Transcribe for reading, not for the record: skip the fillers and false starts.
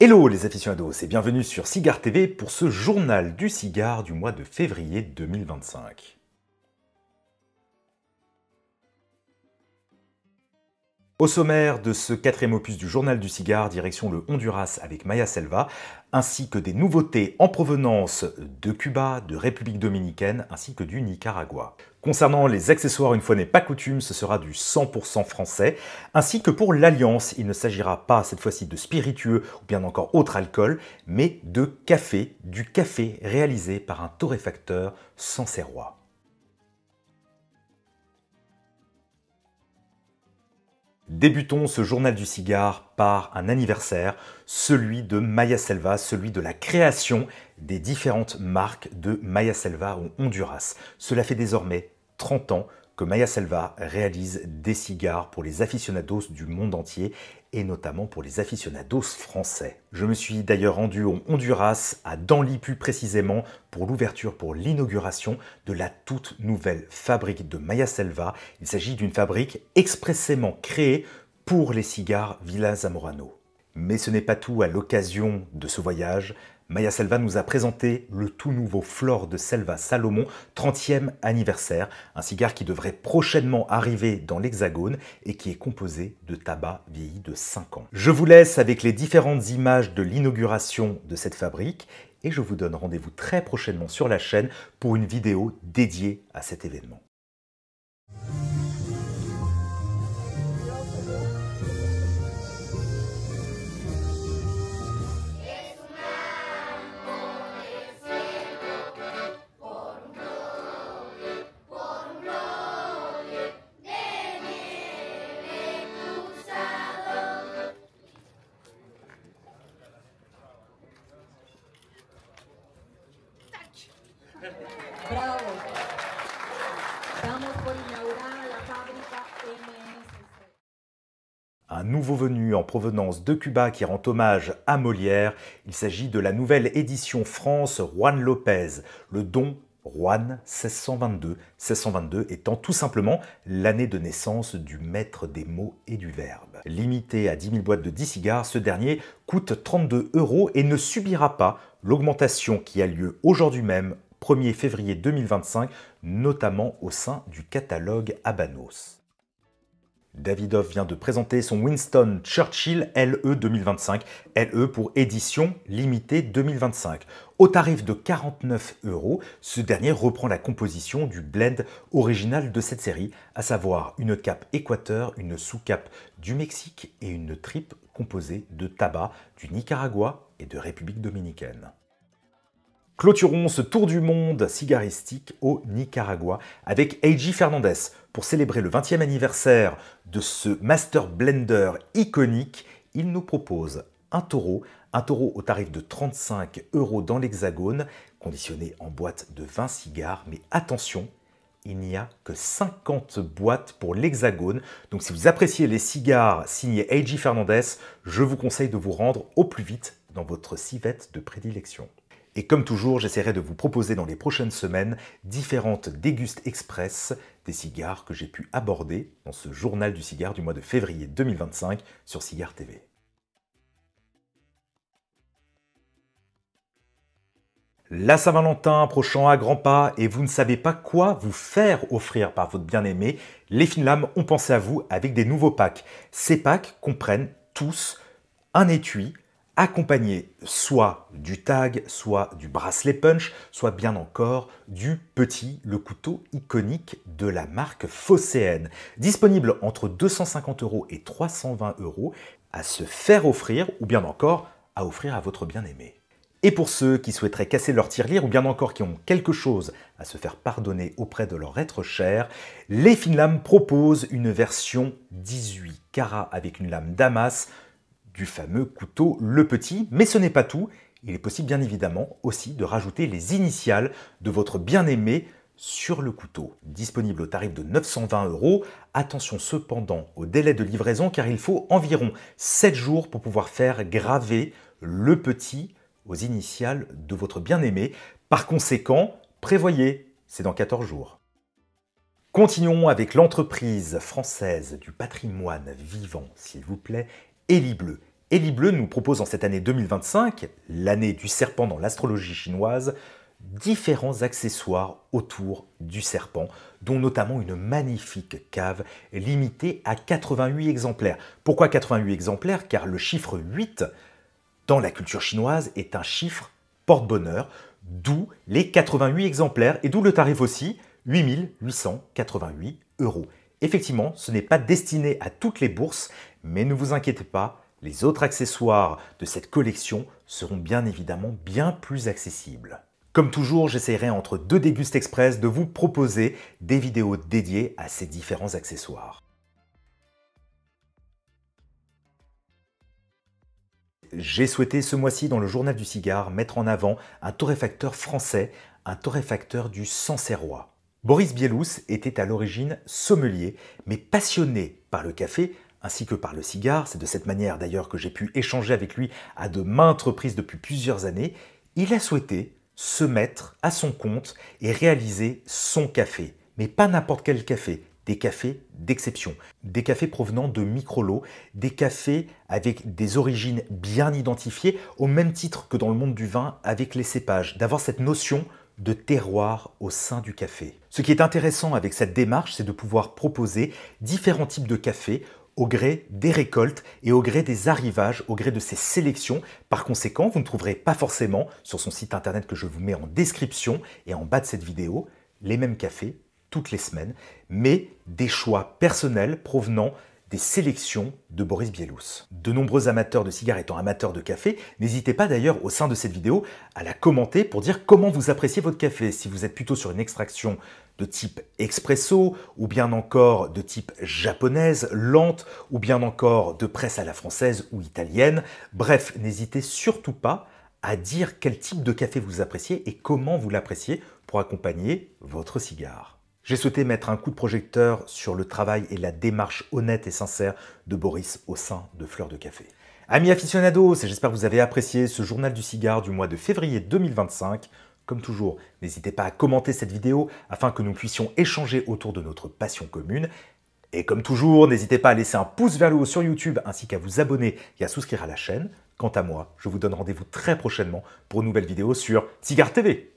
Hello les aficionados et bienvenue sur Cigare TV pour ce journal du cigare du mois de février 2025. Au sommaire de ce quatrième opus du journal du cigare, direction le Honduras avec Maya Selva, ainsi que des nouveautés en provenance de Cuba, de République dominicaine ainsi que du Nicaragua. Concernant les accessoires, une fois n'est pas coutume, ce sera du 100% français, ainsi que pour l'alliance, il ne s'agira pas cette fois-ci de spiritueux ou bien encore autre alcool, mais de café, du café réalisé par un torréfacteur sancerrois. Débutons ce journal du cigare par un anniversaire, celui de Maya Selva, celui de la création des différentes marques de Maya Selva au Honduras. Cela fait désormais 30 ans que Maya Selva réalise des cigares pour les aficionados du monde entier et notamment pour les aficionados français. Je me suis d'ailleurs rendu au Honduras, à Danlí plus précisément, pour l'ouverture, pour l'inauguration de la toute nouvelle fabrique de Maya Selva. Il s'agit d'une fabrique expressément créée pour les cigares Villa Zamorano. Mais ce n'est pas tout. À l'occasion de ce voyage, Maya Selva nous a présenté le tout nouveau Flor de Selva Salomon 30e anniversaire, un cigare qui devrait prochainement arriver dans l'Hexagone et qui est composé de tabac vieilli de 5 ans. Je vous laisse avec les différentes images de l'inauguration de cette fabrique et je vous donne rendez-vous très prochainement sur la chaîne pour une vidéo dédiée à cet événement. Bravo. Estamos por inaugurar la fábrica MS. Un nouveau venu en provenance de Cuba qui rend hommage à Molière. Il s'agit de la nouvelle édition France Juan Lopez, le don Juan 1622, 1622 étant tout simplement l'année de naissance du maître des mots et du verbe. Limité à 10 000 boîtes de 10 cigares, ce dernier coûte 32 € et ne subira pas l'augmentation qui a lieu aujourd'hui même, 1er février 2025, notamment au sein du catalogue Habanos. Davidoff vient de présenter son Winston Churchill LE 2025, LE pour édition limitée 2025. Au tarif de 49 €, ce dernier reprend la composition du blend original de cette série, à savoir une cape Équateur, une sous-cape du Mexique et une tripe composée de tabac du Nicaragua et de République dominicaine. Clôturons ce tour du monde cigaristique au Nicaragua avec A.J. Fernandez. Pour célébrer le 20e anniversaire de ce Master Blender iconique, il nous propose un taureau au tarif de 35 € dans l'Hexagone, conditionné en boîte de 20 cigares. Mais attention, il n'y a que 50 boîtes pour l'Hexagone. Donc si vous appréciez les cigares signés A.J. Fernandez, je vous conseille de vous rendre au plus vite dans votre civette de prédilection. Et comme toujours, j'essaierai de vous proposer dans les prochaines semaines différentes dégustes express des cigares que j'ai pu aborder dans ce journal du cigare du mois de février 2025 sur Cigare TV. La Saint-Valentin approchant à grands pas et vous ne savez pas quoi vous faire offrir par votre bien-aimé, les Fines Lames ont pensé à vous avec des nouveaux packs. Ces packs comprennent tous un étui, accompagné soit du tag, soit du bracelet punch, soit bien encore du petit, le couteau iconique de la marque Phocéenne. Disponible entre 250 € et 320 € à se faire offrir ou bien encore à offrir à votre bien-aimé. Et pour ceux qui souhaiteraient casser leur tirelire ou bien encore qui ont quelque chose à se faire pardonner auprès de leur être cher, les Fines Lames proposent une version 18 carats avec une lame Damas du fameux couteau Le Petit, mais ce n'est pas tout. Il est possible bien évidemment aussi de rajouter les initiales de votre bien-aimé sur le couteau. Disponible au tarif de 920 €. Attention cependant au délai de livraison car il faut environ 7 jours pour pouvoir faire graver Le Petit aux initiales de votre bien-aimé. Par conséquent, prévoyez, c'est dans 14 jours. Continuons avec l'entreprise française du patrimoine vivant, s'il vous plaît, Élie Bleu. Eli Bleu nous propose en cette année 2025, l'année du serpent dans l'astrologie chinoise, différents accessoires autour du serpent, dont notamment une magnifique cave limitée à 88 exemplaires. Pourquoi 88 exemplaires? Car le chiffre 8 dans la culture chinoise est un chiffre porte-bonheur, d'où les 88 exemplaires et d'où le tarif aussi, 8 888 €. Effectivement, ce n'est pas destiné à toutes les bourses, mais ne vous inquiétez pas, les autres accessoires de cette collection seront bien évidemment bien plus accessibles. Comme toujours, j'essaierai entre deux dégustes express de vous proposer des vidéos dédiées à ces différents accessoires. J'ai souhaité ce mois-ci dans le journal du cigare mettre en avant un torréfacteur français, un torréfacteur du Sancerrois. Boris Bielous était à l'origine sommelier, mais passionné par le café ainsi que par le cigare. C'est de cette manière d'ailleurs que j'ai pu échanger avec lui à de maintes reprises depuis plusieurs années. Il a souhaité se mettre à son compte et réaliser son café. Mais pas n'importe quel café, des cafés d'exception. Des cafés provenant de micro-lots, des cafés avec des origines bien identifiées, au même titre que dans le monde du vin avec les cépages, d'avoir cette notion de terroir au sein du café. Ce qui est intéressant avec cette démarche, c'est de pouvoir proposer différents types de cafés au gré des récoltes et au gré des arrivages, au gré de ces sélections. Par conséquent, vous ne trouverez pas forcément sur son site internet que je vous mets en description et en bas de cette vidéo les mêmes cafés toutes les semaines, mais des choix personnels provenant des sélections de Boris Bielous. De nombreux amateurs de cigares étant amateurs de café, n'hésitez pas d'ailleurs au sein de cette vidéo à la commenter pour dire comment vous appréciez votre café. Si vous êtes plutôt sur une extraction de type expresso, ou bien encore de type japonaise, lente, ou bien encore de presse à la française ou italienne. Bref, n'hésitez surtout pas à dire quel type de café vous appréciez et comment vous l'appréciez pour accompagner votre cigare. J'ai souhaité mettre un coup de projecteur sur le travail et la démarche honnête et sincère de Boris au sein de Fleur de Café. Amis aficionados, j'espère que vous avez apprécié ce journal du cigare du mois de février 2025. Comme toujours, n'hésitez pas à commenter cette vidéo afin que nous puissions échanger autour de notre passion commune. Et comme toujours, n'hésitez pas à laisser un pouce vers le haut sur YouTube ainsi qu'à vous abonner et à souscrire à la chaîne. Quant à moi, je vous donne rendez-vous très prochainement pour une nouvelle vidéo sur Cigare TV.